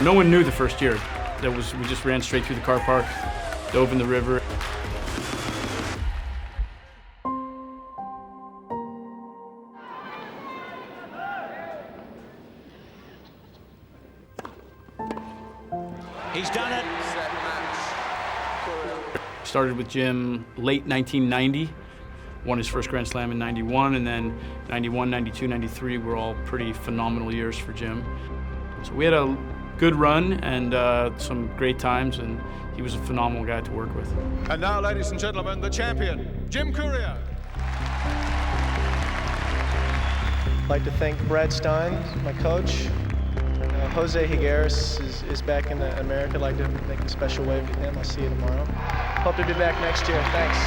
No one knew the first year. We just ran straight through the car park, dove in the river. He's done it. Started with Jim late 1990, won his first Grand Slam in 91, and then 91, 92, 93 were all pretty phenomenal years for Jim. So we had a good run and some great times, and he was a phenomenal guy to work with. And now, ladies and gentlemen, the champion, Jim Courier. I'd like to thank Brad Stine, my coach. Jose Hingis is back in America. I'd like to make a special wave to him. I'll see you tomorrow. Hope to be back next year. Thanks.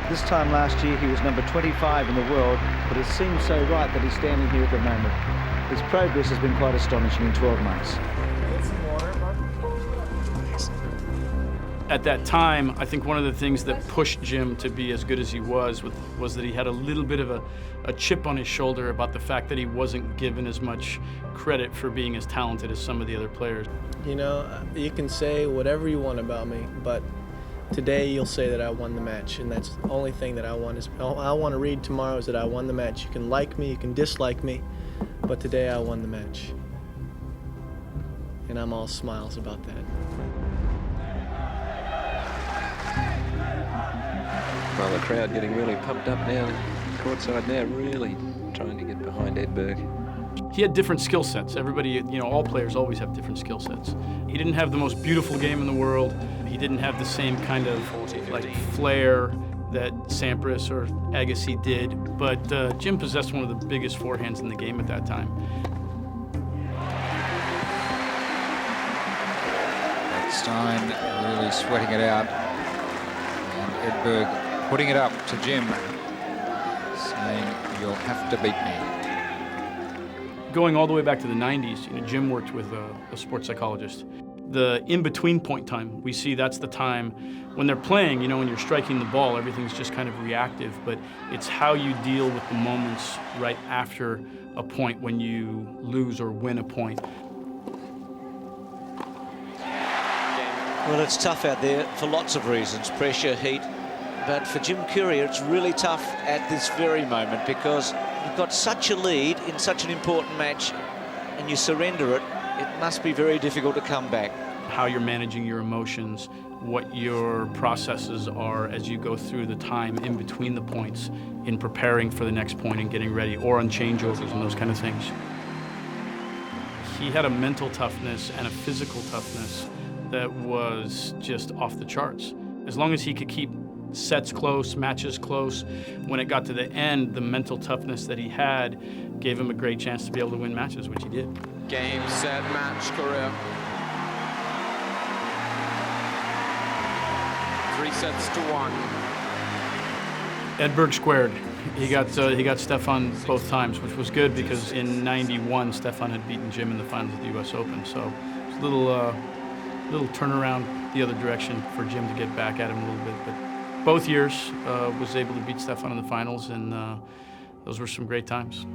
This time last year, he was number 25 in the world, but it seems so right that he's standing here at the moment. His progress has been quite astonishing in 12 months. At that time, I think one of the things that pushed Jim to be as good as he was that he had a little bit of a chip on his shoulder about the fact that he wasn't given as much credit for being as talented as some of the other players. You know, you can say whatever you want about me, but today you'll say that I won the match, and that's the only thing that I want. All I want to read tomorrow is that I won the match. You can like me, you can dislike me, but today I won the match. And I'm all smiles about that. Well, the crowd getting really pumped up down courtside now, really trying to get behind Edberg. He had different skill sets. Everybody, you know, all players always have different skill sets. He didn't have the most beautiful game in the world. He didn't have the same kind of like flair that Sampras or Agassi did, but Jim possessed one of the biggest forehands in the game at that time. Stine really sweating it out, and Edberg putting it up to Jim, saying, "You'll have to beat me." Going all the way back to the 90s, you know, Jim worked with a sports psychologist. The in-between point time, we see that's the time when they're playing, you know, when you're striking the ball, everything's just kind of reactive, but it's how you deal with the moments right after a point when you lose or win a point. Well, it's tough out there for lots of reasons, pressure, heat. But for Jim Courier, it's really tough at this very moment because you've got such a lead in such an important match and you surrender it. It must be very difficult to come back. How you're managing your emotions, what your processes are as you go through the time in between the points in preparing for the next point and getting ready, or on changeovers and those kind of things. He had a mental toughness and a physical toughness that was just off the charts. As long as he could keep sets close, matches close, when it got to the end, the mental toughness that he had gave him a great chance to be able to win matches, which he did. Game, set, match, Courier. 3-1. Edberg squared. He got Stefan both times, which was good because in '91 Stefan had beaten Jim in the finals of the U.S. Open. So it was a little turnaround the other direction for Jim to get back at him a little bit. But both years was able to beat Stefan in the finals, and those were some great times.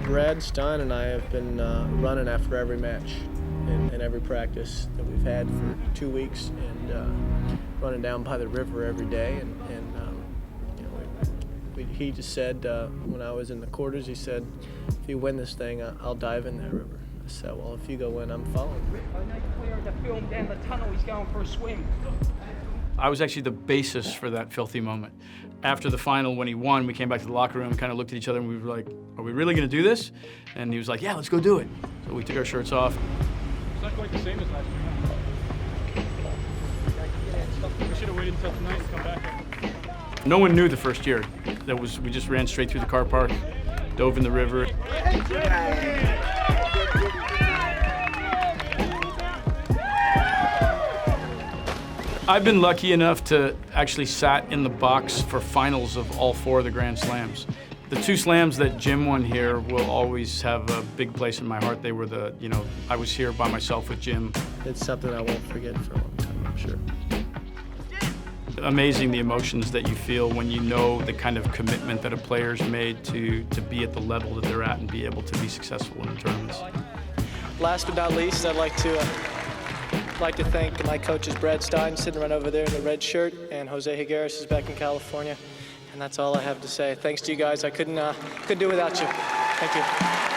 Brad Stine and I have been running after every match and every practice that we've had for 2 weeks, and running down by the river every day. And you know, he just said when I was in the quarters, he said, "If you win this thing, I'll dive in that river." I said, "Well, if you go in, I'm following." I know clearing the film down the tunnel, he's going for a swim. I was actually the basis for that filthy moment. After the final, when he won, we came back to the locker room and kind of looked at each other and we were like, "Are we really going to do this?" And he was like, "Yeah, let's go do it." So we took our shirts off. It's not quite the same as last year. We should have waited until tonight and come back. No one knew the first year. We just ran straight through the car park, dove in the river. I've been lucky enough to actually sat in the box for finals of all 4 of the Grand Slams. The 2 slams that Jim won here will always have a big place in my heart. They were I was here by myself with Jim. It's something I won't forget for a long time, I'm sure. amazing the emotions that you feel when you know the kind of commitment that a player's made to be at the level that they're at and be able to be successful in the tournaments. Last but not least, I'd like to thank my coaches, Brad Stine, sitting right over there in the red shirt, and Jose Hingis is back in California. And that's all I have to say. Thanks to you guys. I couldn't do it without you. Thank you.